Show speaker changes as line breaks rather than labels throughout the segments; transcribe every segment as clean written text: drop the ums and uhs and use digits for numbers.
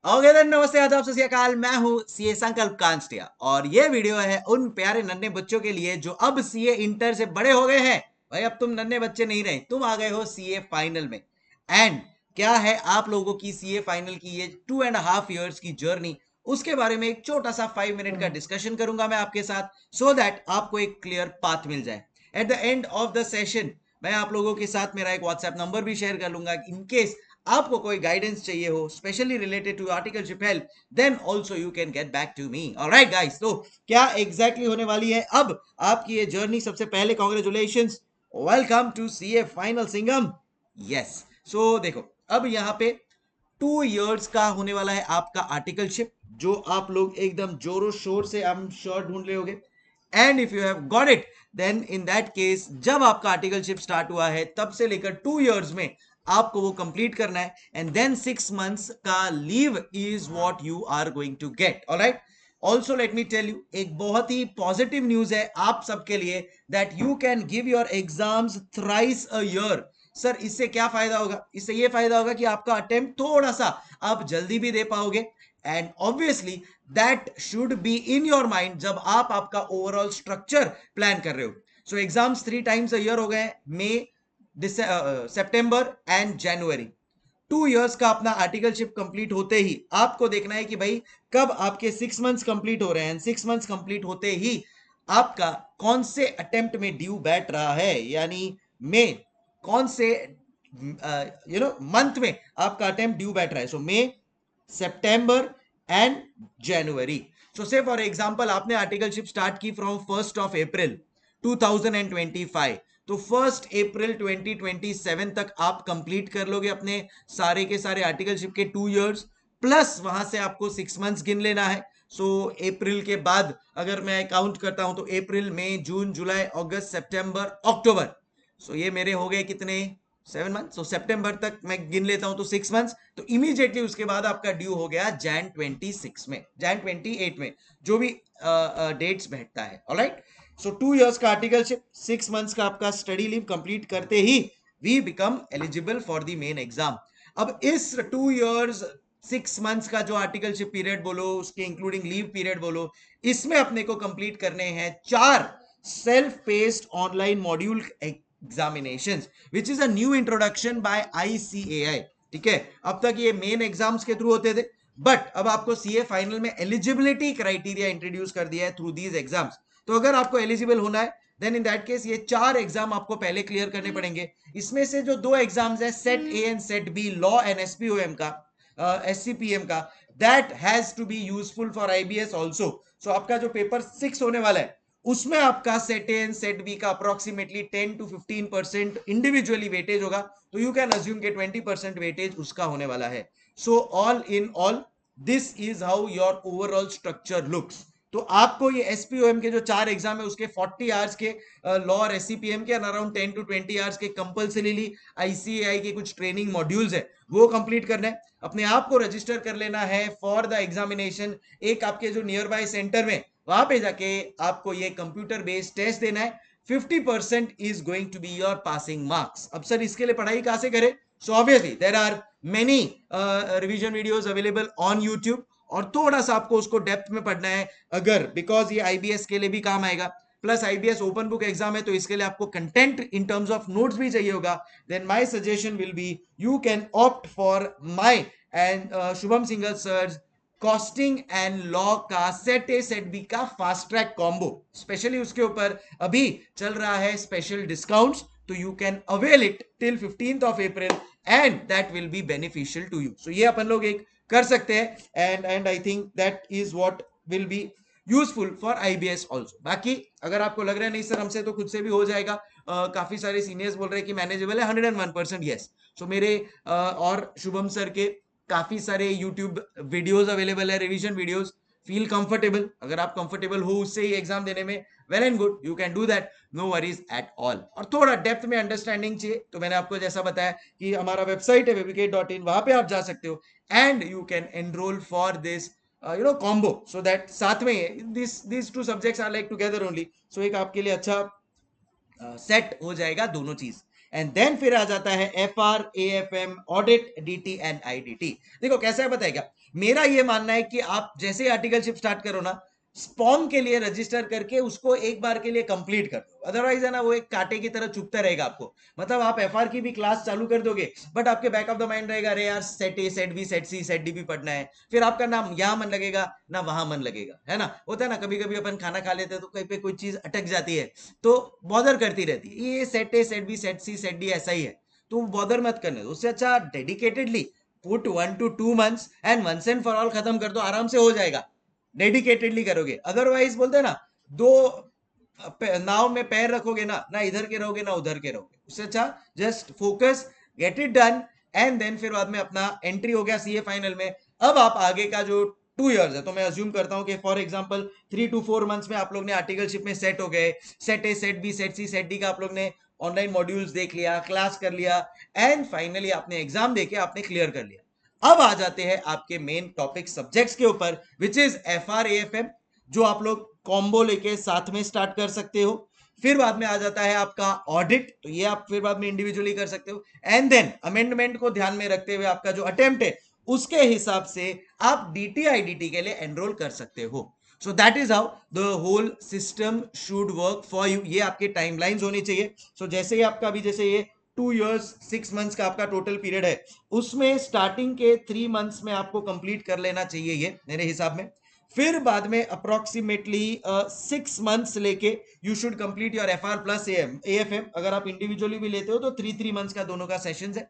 Okay then, नमस्ते, आदाब, सत श्री अकाल। मैं हूं सीए संकल्प कांस्टिया और ये वीडियो है उन प्यारे नन्हे बच्चों के लिए जो अब सीए इंटर से बड़े हो गए हैं। भाई अब तुम नन्हे बच्चे नहीं रहे, तुम आ गए हो सीए फाइनल में। एंड क्या है आप लोगों की सीए फाइनल की ये 2.5 years की जर्नी, उसके बारे में एक छोटा सा 5 मिनट का डिस्कशन करूंगा मैं आपके साथ, सो दैट आपको एक क्लियर पाथ मिल जाए। At the end of the session मैं आप लोगों के साथ मेरा एक व्हाट्सएप नंबर भी शेयर कर लूंगा, इन केस आपको कोई गाइडेंस चाहिए हो specially related to articleship help, then also you can get back to me. Alright guys, तो क्या एग्जैक्टली होने वाली है अब आपकी ये जर्नी? सबसे पहले congratulations, welcome to CA final सिंगम। यस, सो देखो, अब यहाँ पे 2 years का होने वाला है आपका आर्टिकलशिप, जो आप लोग एकदम जोरों शोर से आई एम श्योर ढूंढ रहे होगे। And if you have got it, then in that case जब आपका आर्टिकलशिप स्टार्ट हुआ है तब से लेकर 2 years में आपको वो कंप्लीट करना है। एंड देन 6 months का leave is what you are going to get. Alright, also let me tell you, एक बहुत ही पॉजिटिव न्यूज है आप सबके लिए, that you can give your exams thrice a year. Sir इससे क्या फायदा होगा? इससे ये फायदा होगा कि आपका अटेम्प्ट थोड़ा सा आप जल्दी भी दे पाओगे। And obviously that should be in your mind जब आप आपका ओवरऑल स्ट्रक्चर प्लान कर रहे हो। सो एग्जाम्स 3 times अ ईयर हो गए, मई, सितंबर एंड जनवरी। 2 years का अपना आर्टिकलशिप कंप्लीट होते ही आपको देखना है कि भाई कब आपके 6 months कंप्लीट हो रहे हैं। 6 months कंप्लीट होते ही आपका कौन से अटेम्प्ट में ड्यू बैठ रहा है, यानी में कौन से मंथ में आपका अटेम्प्ट ड्यू बैठ रहा है। सो मई, सितंबर एंड जनवरी। सो से फॉर एग्जांपल आपने आर्टिकलशिप स्टार्ट की फ्रॉम 1 April 2025, तो 1 April 2027 तक आप कंप्लीट कर लोगे अपने सारे के सारे आर्टिकलशिप के 2 years, प्लस वहां से आपको 6 months गिन लेना है। सो अप्रैल के बाद अगर मैं काउंट करता हूं तो अप्रैल, मई, जून, जुलाई, अगस्त, सितंबर, अक्टूबर। सो ये मेरे हो गए कितने? 7 months। सो सितंबर तक मैं गिन लेता हूं तो 6 months, तो इमीडिएटली उसके बाद आपका ड्यू हो गया जैन 26 में, जैन 28 में, जो भी डेट्स बैठता है। ऑलराइट, सो 2 years का आर्टिकलशिप, 6 months का आपका स्टडी लीव कंप्लीट करते ही we become eligible for the main exam. अब इस 2 years 6 months का जो आर्टिकलशिप पीरियड बोलो, उसके इंक्लूडिंग लीव पीरियड बोलो, इसमें अपने को कंप्लीट करने हैं 4 self paced online module examinations, which is a new introduction by ICAI. ठीक है, अब तक ये मेन एग्जाम्स के थ्रू होते थे, बट अब आपको सीए फाइनल में एलिजिबिलिटी क्राइटेरिया इंट्रोड्यूस कर दिया है थ्रू दीज एग्जाम्स। तो अगर आपको एलिजिबल होना है, देन इन दैट केस ये 4 एग्जाम आपको पहले क्लियर करने पड़ेंगे। इसमें से जो 2 एग्जाम्स है, set A and set B, law and SPOM का, एससीपीएम का, that has to be useful for IBS also. So आपका जो पेपर 6 होने वाला है, उसमें आपका set A and set B का अप्रोक्सीमेटली 10 to 15% इंडिविजुअली वेटेज होगा, तो यू कैन अज्यूम के 20% वेटेज उसका होने वाला है। So all in all, this is how your overall structure looks. तो आपको ये एसपीओएम के जो 4 एग्जाम है उसके 40 आवर्स के, लॉ और एससीपीएम के अराउंड 10 to 20 आवर्स के कंपल्सरीली आईसीएआई के कुछ ट्रेनिंग मॉड्यूल्स है, वो कंप्लीट करना है। अपने आप को रजिस्टर कर लेना है फॉर द एग्जामिनेशन। एक आपके जो नियर बाय सेंटर में, वहां पे जाके आपको ये कंप्यूटर बेस्ड टेस्ट देना है। 50% is going to be your passing marks. अब सर इसके लिए पढ़ाई कहां से करें? So obviously there are many revision videos available on YouTube, और थोड़ा सा आपको उसको डेप्थ में पढ़ना है अगर, बिकॉज ये आईबीएस के लिए भी काम आएगा। Plus IBS open book exam है, तो इसके लिए आपको content in terms of notes भी चाहिए होगा। Then my suggestion will be, you can opt for my and Shubham Singhal sir's costing and law का सेट ए सेट बी का फास्ट ट्रैक कॉम्बो। स्पेशली उसके ऊपर अभी चल रहा है स्पेशल डिस्काउंट्स, तो you can avail it till 15th of April, and that will be beneficial to you. So ये अपन लोग एक कर सकते हैं, and I think that is what will be useful for IBS also. बाकी अगर आपको लग रहा है नहीं सर हमसे तो खुद से भी हो जाएगा, काफी सारे सीनियर्स बोल रहे हैं कि मैनेजेबल है, 101% यस। सो मेरे और शुभम सर के काफी सारे यूट्यूब वीडियोस अवेलेबल है, रिवीजन वीडियोस। फील कंफर्टेबल, अगर आप कंफर्टेबल हो उससे ही एग्जाम देने में, well and good, you can do that, no worries at all. और थोड़ा डेप्थ में अंडरस्टैंडिंग चाहिए तो मैंने आपको जैसा बताया कि हमारा वेबसाइट है webkit.in, वहां पे आप जा सकते हो, and you can enrol for this combo, so that साथ में these two subjects are like together only, so एक आपके लिए अच्छा सेट हो जाएगा दोनों चीज। एंड देन फिर आ जाता है FR, AFM, audit, DT and IDT। देखो कैसा है बताएगा, मेरा ये मानना है कि आप जैसे आर्टिकलशिप स्टार्ट करो ना, स्पॉम के लिए रजिस्टर करके उसको एक बार के लिए कंप्लीट कर दो, अदरवाइज है ना वो एक कांटे की तरह चुभता रहेगा आपको। मतलब आप FR की भी क्लास चालू कर दोगे, बट आपके बैक ऑफ द माइंड रहेगा, अरे यार set A, set B, set C, set D भी पढ़ना है, फिर आपका ना यहाँ मन लगेगा ना वहां मन लगेगा, है ना। होता है ना, कभी कभी अपन खाना खा लेते हैं तो कहीं पे कोई चीज अटक जाती है तो बॉदर करती रहती है, ये set A, set B, set C, set D ऐसा ही है, तो बॉदर मत करने दो। उससे अच्छा dedicatedly put 1 to 2 months and once and for all खत्म कर दो, आराम से हो जाएगा, डेडिकेटेडली करोगे। अदरवाइज बोलते हैं ना, दो नाव में पैर रखोगे ना, ना इधर के रहोगे ना उधर के रहोगे। उससे अच्छा just focus, get it done, and then फिर बाद में अपना एंट्री हो गया CA फाइनल में। अब आप आगे का जो 2 years है, तो मैं अज्यूम करता हूं कि फॉर एग्जांपल 3 to 4 months में आप लोग ने आर्टिकलशिप में सेट हो गए, set A, set B, set C, set D का आप लोग ने ऑनलाइन मॉड्यूल्स देख लिया, क्लास कर लिया, एंड फाइनली आपने एग्जाम देके आपने क्लियर कर लिया। अब आ जाते हैं आपके मेन टॉपिक सब्जेक्ट्स के ऊपर, विच इज FR, AFM, जो आप लोग कॉम्बो लेके साथ में स्टार्ट कर सकते हो। फिर बाद में आ जाता है आपका ऑडिट, तो ये आप फिर बाद में इंडिविजुअली कर सकते हो। एंड देन अमेंडमेंट को ध्यान में रखते हुए आपका जो अटेम्प्ट है उसके हिसाब से आप DT IDT के लिए एनरोल कर सकते हो। So that is how the whole system should work for you. ये आपके टाइमलाइंस होनी चाहिए। सो जैसे ही आपका अभी जैसे ये 2 years 6 months का आपका टोटल पीरियड है, उसमें स्टार्टिंग के 3 months में आपको कंप्लीट कर लेना चाहिए ये मेरे हिसाब में। फिर बाद में अप्रोक्सीमेटली 6 months लेके you should complete your FR plus AFM। अगर आप इंडिविजुअली भी लेते हो तो 3 months का दोनों का सेशन है।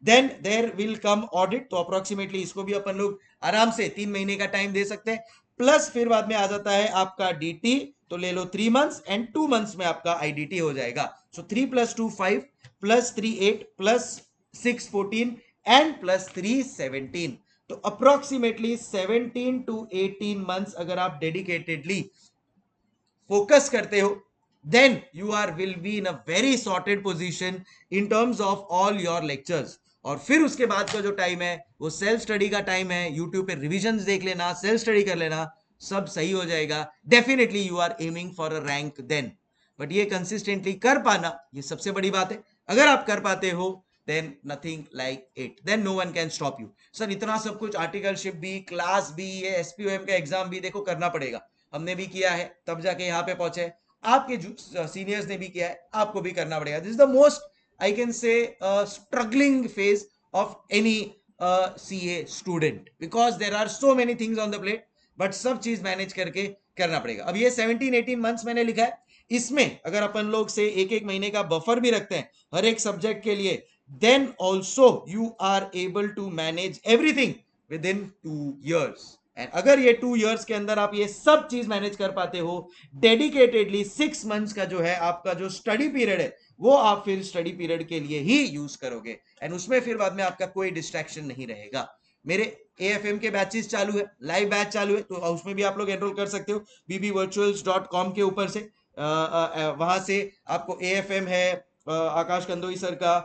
Then there will come audit, तो अप्रोक्सीमेटली इसको भी अपन लोग आराम से 3 महीने का टाइम दे सकते हैं। प्लस फिर बाद में आ जाता है आपका DT, तो ले लो 3 months, एंड 2 months में आपका IDT हो जाएगा। सो 3 + 2 5 + 3 8 + 6 14 एंड +3 17, तो अप्रोक्सीमेटली 17 to 18 months अगर आप डेडिकेटेडली फोकस करते हो, then you are will be in a very sorted position in terms of all your lectures. और फिर उसके बाद का जो टाइम है वो सेल्फ स्टडी का टाइम है, यूट्यूब पे रिविजन देख लेना, सेल्फ स्टडी कर लेना, सब सही हो जाएगा। Definitely you are aiming for a rank then, but ये कंसिस्टेंटली कर पाना ये सबसे बड़ी बात है। अगर आप कर पाते हो then nothing like it, then no one can stop you. Sir इतना सब कुछ, आर्टिकलशिप भी, क्लास भी, ये SPOM का एग्जाम भी, देखो करना पड़ेगा, हमने भी किया है तब जाके यहाँ पे पहुंचे, आपके सीनियर्स ने भी किया है, आपको भी करना पड़ेगा। This is the most I can say struggling phase of any CA student, because there are so many things on the plate, but सब चीज मैनेज करके करना पड़ेगा। अब ये 17-18 मंथ्स मैंने लिखा है, इसमें अगर अपन लोग से एक एक महीने का बफर भी रखते हैं हर एक सब्जेक्ट के लिए, then also you are able to manage everything within 2 years। And अगर ये 2 years के अंदर आप ये सब चीज मैनेज कर पाते हो डेडिकेटेडली, 6 months का जो है आपका जो स्टडी पीरियड है वो आप फिर स्टडी पीरियड के लिए ही यूज करोगे, एंड उसमें फिर बाद में आपका कोई डिस्ट्रैक्शन नहीं रहेगा। मेरे AFM के बैचेस चालू है, लाइव बैच चालू है, तो उसमें भी आप लोग एनरोल कर सकते हो bbvirtuals.com के ऊपर से। वहां से आपको AFM है, आकाश कंदोई सर का,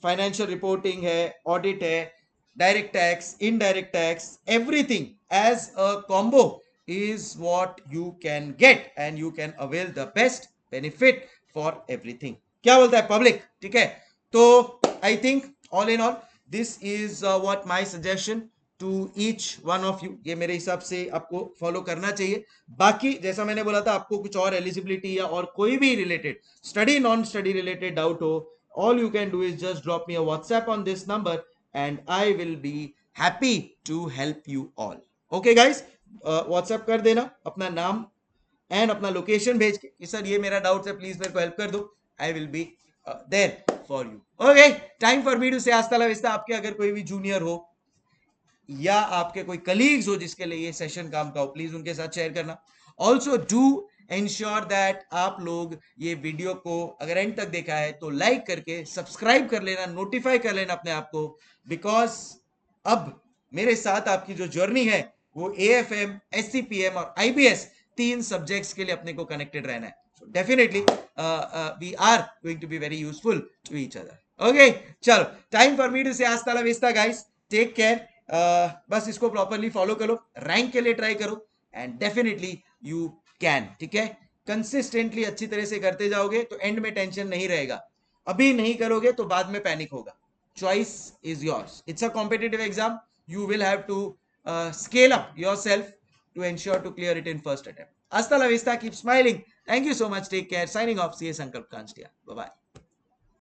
फाइनेंशियल रिपोर्टिंग है, ऑडिट है, direct tax, indirect tax, everything as a combo is what you can get and you can avail the best benefit for everything। क्या बोलता है पब्लिक? ठीक है, तो I think all in all this is what my suggestion to each one of you. ये मेरे हिसाब से आपको फॉलो करना चाहिए। बाकी जैसा मैंने बोला था, आपको कुछ और एलिजिबिलिटी या और कोई भी related study non study related doubt हो, all you can do is just drop me a WhatsApp on this number and I will be happy to help you all। Okay guys, WhatsApp कर देना अपना नाम and अपना location भेज के कि sir ये मेरा डाउट है, प्लीज मेरे को हेल्प कर दो, I will be there for you. Okay, time for me to say हasta la vista। आपके अगर कोई भी जूनियर हो या आपके कोई कलीग्स हो जिसके लिए ये सेशन काम का हो, प्लीज उनके साथ शेयर करना। ऑल्सो डू एंश्योर दैट आप लोग ये वीडियो को अगर एंड तक देखा है तो लाइक करके सब्सक्राइब कर लेना, नोटिफाई कर लेना अपने आप को, बिकॉज अब मेरे साथ आपकी जो जर्नी है वो AFM, SCPM और IBS 3 सब्जेक्ट्स के लिए अपने को कनेक्टेड रहना है। So definitely we are going to be very useful to each other। Okay, चलो, time for me to say hasta la vista guys, take care. बस इसको प्रॉपरली फॉलो करो, रैंक के लिए ट्राई करो, एंड डेफिनेटली यू कैन। ठीक है, consistently अच्छी तरह से करते जाओगे तो एंड में टेंशन नहीं रहेगा। अभी नहीं करोगे तो बाद में पैनिक होगा. Choice is yours. It's a competitive exam. You will have to scale up yourself to ensure to clear it in first attempt. Hasta la vista. Keep smiling. Thank you so much. Take care. Signing off. CA Sankalp Kanstiya. Bye bye.